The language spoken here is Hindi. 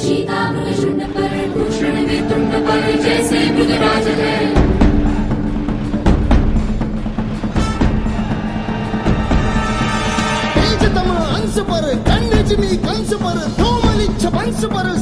चीता मृगशुंड पर भूषण में तुंड पर जैसे मृगराज है। तेजतम अंश पर खंडजमी कंस पर धूमलिच्छ वंश पर